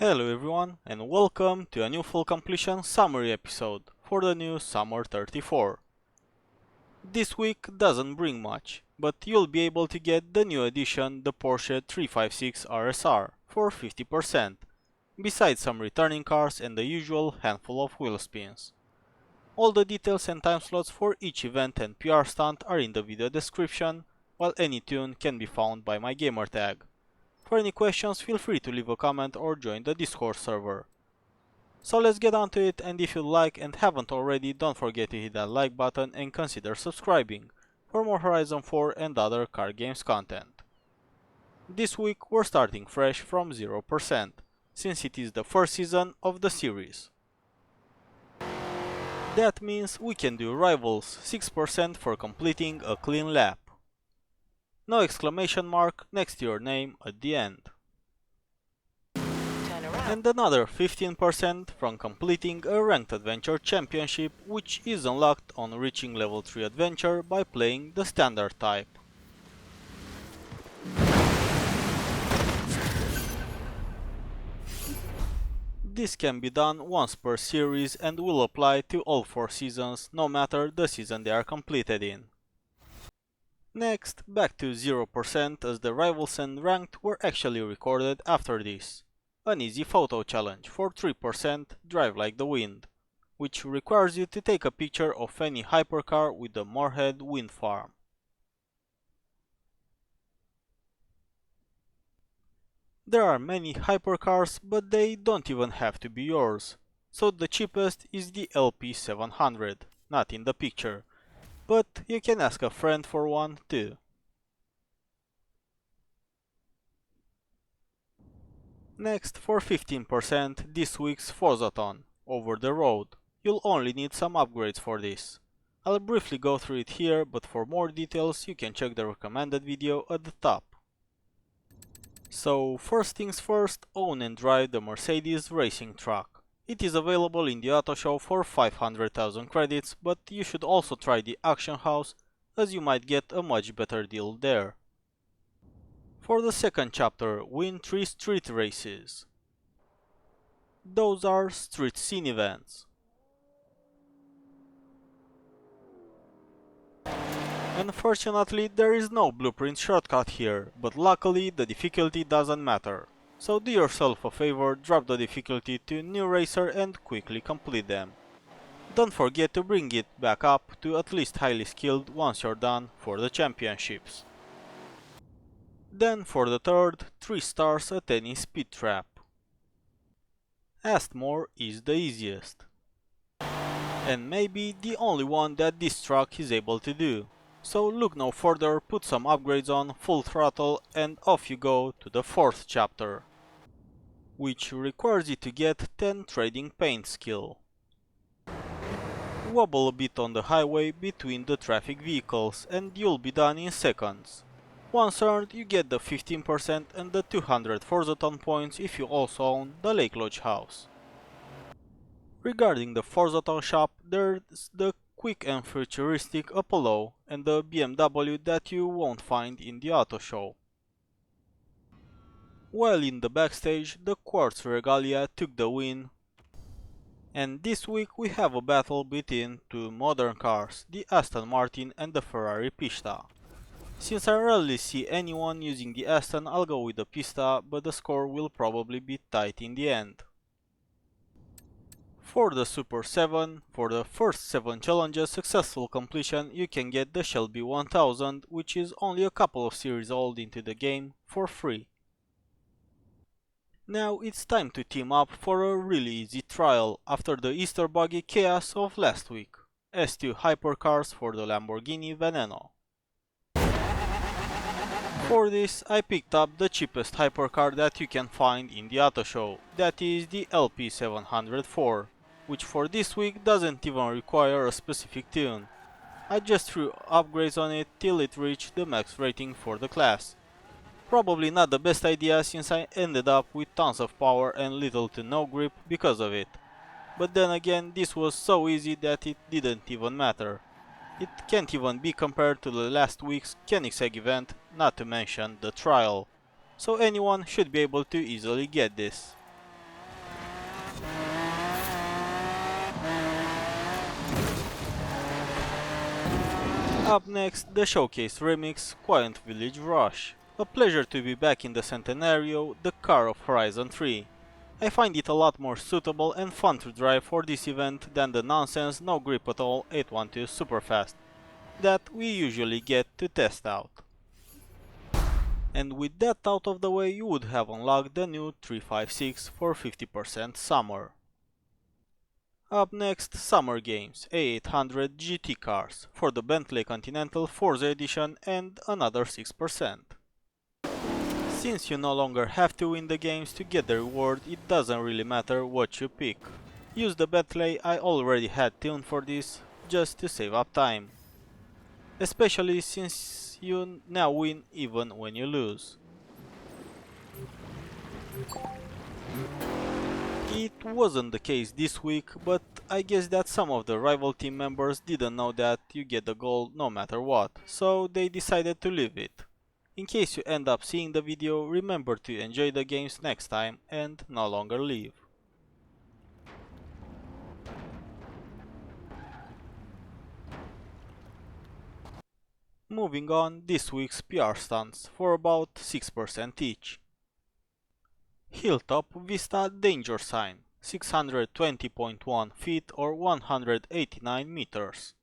Hello everyone and welcome to a new full completion summary episode for the new Summer 34. This week doesn't bring much, but you'll be able to get the new edition, the Porsche 356 RSR, for 50%, besides some returning cars and the usual handful of wheel spins. All the details and time slots for each event and PR stunt are in the video description, while any tune can be found by my gamertag. For any questions, feel free to leave a comment or join the Discord server. So let's get on to it, and if you like and haven't already, don't forget to hit that like button and consider subscribing for more Horizon 4 and other car games content. This week we're starting fresh from 0%, since it is the first season of the series. That means we can do rivals 6% for completing a clean lap. No exclamation mark next to your name at the end. And another 15% from completing a ranked adventure championship, which is unlocked on reaching level 3 adventure by playing the standard type. This can be done once per series and will apply to all 4 seasons, no matter the season they are completed in. Next, back to 0% as the rivals and ranked were actually recorded after this. An easy photo challenge for 3% Drive Like the Wind, which requires you to take a picture of any hypercar with the Moorhead windfarm. There are many hypercars, but they don't even have to be yours, so the cheapest is the LP700, not in the picture. But you can ask a friend for one too. Next, for 15%, this week's Forzathon, Over the Road. You'll only need some upgrades for this. I'll briefly go through it here, but for more details you can check the recommended video at the top. So, first things first, own and drive the Mercedes racing truck. It is available in the auto show for 500,000 credits, but you should also try the auction house, as you might get a much better deal there. For the second chapter, win 3 street races. Those are street scene events. Unfortunately, there is no blueprint shortcut here, but luckily the difficulty doesn't matter. So do yourself a favor, drop the difficulty to New Racer and quickly complete them. Don't forget to bring it back up to at least highly skilled once you're done for the championships. Then for the third, 3 stars at any speed trap. Astmore is the easiest. And maybe the only one that this truck is able to do. So look no further, put some upgrades on, full throttle, and off you go to the fourth chapter, which requires you to get 10 trading paint skill. Wobble a bit on the highway between the traffic vehicles and you'll be done in seconds. Once earned, you get the 15% and the 200 Forzathon points if you also own the Lake Lodge house. Regarding the Forzathon shop, there's the quick and futuristic Apollo and the BMW that you won't find in the auto show. While in the Backstage, the Quartz Regalia took the win, and this week we have a battle between 2 modern cars, the Aston Martin and the Ferrari Pista. Since I rarely see anyone using the Aston, I'll go with the Pista, but the score will probably be tight in the end. For the Super 7, for the first 7 challenges successful completion, you can get the Shelby 1000, which is only a couple of series old into the game, for free. Now it's time to team up for a really easy trial after the Easter buggy chaos of last week. S2 hypercars for the Lamborghini Veneno. For this I picked up the cheapest hypercar that you can find in the auto show, that is the LP704, which for this week doesn't even require a specific tune. I just threw upgrades on it till it reached the max rating for the class. Probably not the best idea since I ended up with tons of power and little to no grip because of it. But then again, this was so easy that it didn't even matter. It can't even be compared to the last week's Koenigsegg event, not to mention the trial. So anyone should be able to easily get this. Up next, the showcase remix Quaint Village Rush. A pleasure to be back in the Centenario, the car of Horizon 3. I find it a lot more suitable and fun to drive for this event than the nonsense no grip at all 812 Superfast that we usually get to test out. And with that out of the way, you would have unlocked the new 356 for 50% summer. Up next, Summer Games A800 GT cars for the Bentley Continental Forza Edition and another 6%. Since you no longer have to win the games to get the reward, it doesn't really matter what you pick. Use the Bentley I already had tuned for this, just to save up time. Especially since you now win even when you lose. It wasn't the case this week, but I guess that some of the rival team members didn't know that you get the gold no matter what, so they decided to leave it. In case you end up seeing the video, remember to enjoy the games next time and no longer leave. Moving on, this week's PR stunts for about 6% each. Hilltop Vista Danger Sign, 620.1 feet or 189 meters.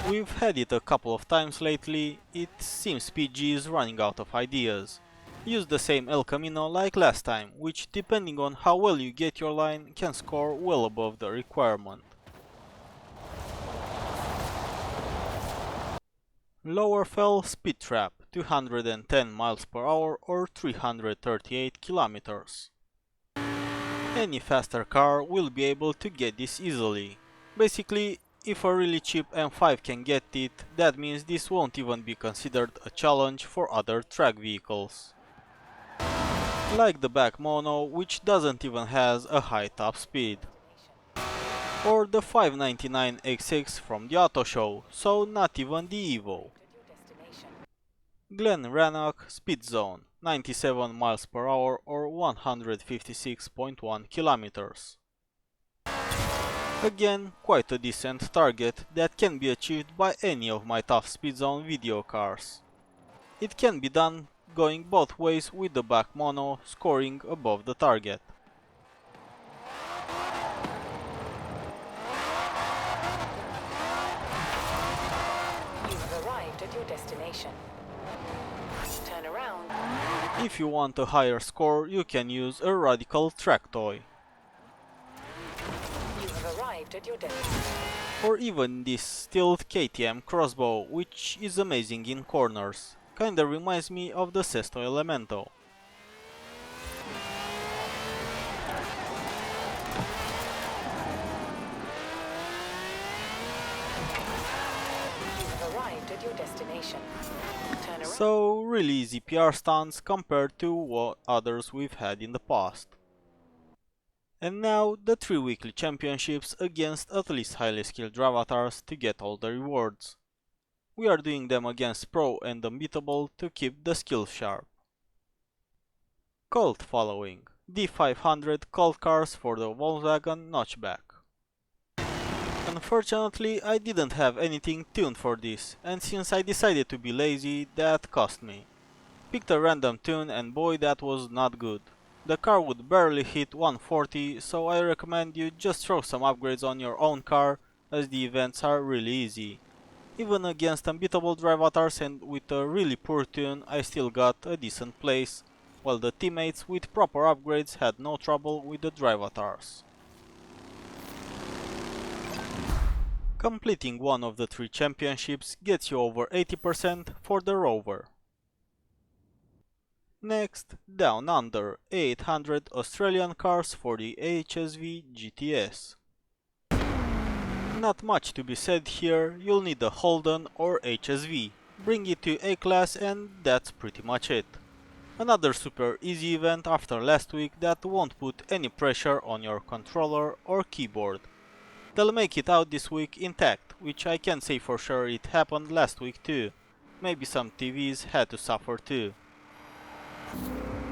We've had it a couple of times lately, it seems PG is running out of ideas. Use the same El Camino like last time, which depending on how well you get your line can score well above the requirement. Lower Fell Speed Trap, 210 miles per hour or 338 kilometers. Any faster car will be able to get this easily. Basically, if a really cheap M5 can get it, that means this won't even be considered a challenge for other track vehicles. Like the back mono, which doesn't even has a high top speed. Or the 599 X6 from the auto show, so not even the Evo. Glen Rannoch Speed Zone, 97 miles per hour or 156.1 kilometers. Again, quite a decent target that can be achieved by any of my Tough Speed Zone video cars. It can be done going both ways with the back mono scoring above the target. Destination. Turn around. If you want a higher score, you can use a radical track toy. You have arrived at your destination. Or even this stealth KTM crossbow, which is amazing in corners. Kinda reminds me of the Sesto Elemento. So, really easy PR stunts compared to what others we've had in the past. And now, the 3 weekly championships against at least highly skilled avatars to get all the rewards. We are doing them against Pro and Unbeatable to keep the skills sharp. Cult following, D500 cult cars for the Volkswagen notchback. Unfortunately, I didn't have anything tuned for this, and since I decided to be lazy, that cost me. Picked a random tune and boy that was not good. The car would barely hit 140, so I recommend you just throw some upgrades on your own car, as the events are really easy. Even against unbeatable drive avatars and with a really poor tune, I still got a decent place, while the teammates with proper upgrades had no trouble with the drive avatars. Completing one of the 3 championships gets you over 80% for the Rover. Next, Down Under, 800 Australian cars for the HSV GTS. Not much to be said here, you'll need a Holden or HSV. Bring it to A-Class and that's pretty much it. Another super easy event after last week that won't put any pressure on your controller or keyboard. They'll make it out this week intact, which I can say for sure it happened last week too. Maybe some TVs had to suffer too.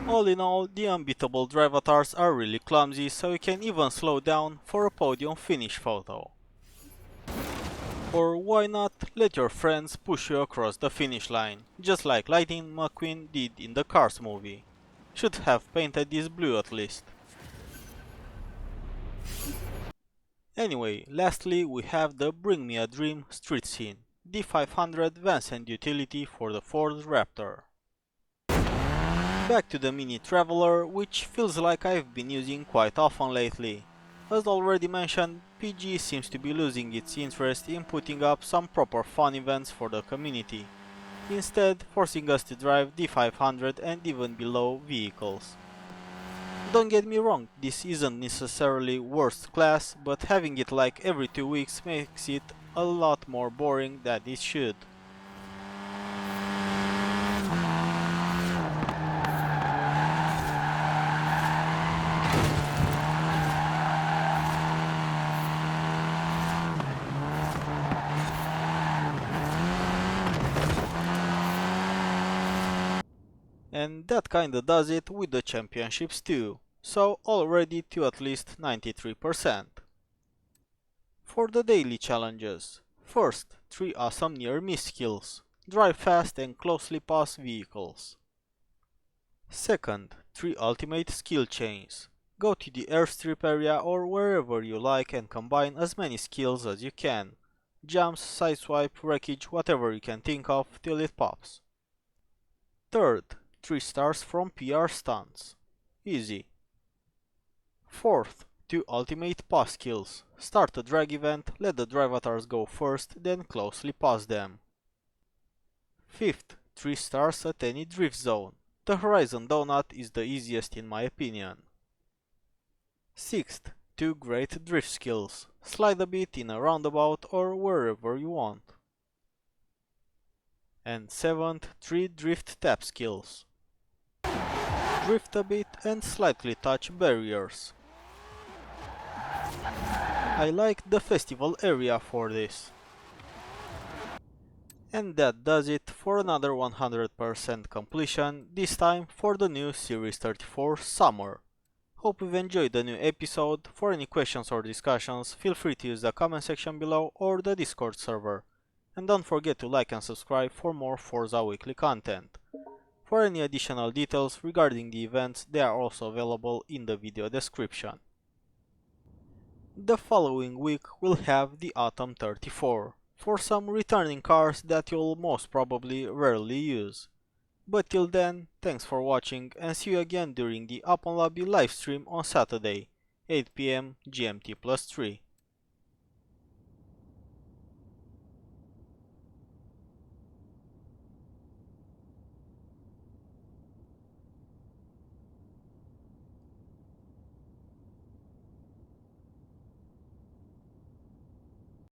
All in all, the unbeatable drive avatars are really clumsy, so you can even slow down for a podium finish photo. Or why not let your friends push you across the finish line, just like Lightning McQueen did in the Cars movie. Should have painted this blue at least. Anyway, lastly we have the Bring Me a Dream street scene, the 500 vans and utility for the Ford Raptor. Back to the Mini Traveler, which feels like I've been using quite often lately. As already mentioned, PG seems to be losing its interest in putting up some proper fun events for the community, instead forcing us to drive the 500 and even below vehicles. Don't get me wrong, this isn't necessarily worst class, but having it like every 2 weeks makes it a lot more boring than it should. And that kinda does it with the championships too, so already to at least 93%. For the daily challenges, first, 3 awesome near miss skills, drive fast and closely pass vehicles. Second, 3 ultimate skill chains, go to the airstrip area or wherever you like and combine as many skills as you can, jumps, sideswipe, wreckage, whatever you can think of till it pops. Third, 3 stars from PR stunts. Easy. Fourth, 2 ultimate pass kills. Start a drag event, let the drivatars go first, then closely pass them. Fifth, 3 stars at any drift zone. The Horizon donut is the easiest in my opinion. Sixth, 2 great drift skills. Slide a bit in a roundabout or wherever you want. And seventh, 3 drift tap skills. Drift a bit and slightly touch barriers. I like the festival area for this. And that does it for another 100% completion, this time for the new Series 34 Summer. Hope you've enjoyed the new episode. For any questions or discussions, feel free to use the comment section below or the Discord server. And don't forget to like and subscribe for more Forza weekly content. For any additional details regarding the events, they are also available in the video description. The following week we'll have the Autumn 34, for some returning cars that you'll most probably rarely use. But till then, thanks for watching and see you again during the Up on Lobby livestream on Saturday, 8 PM GMT+3.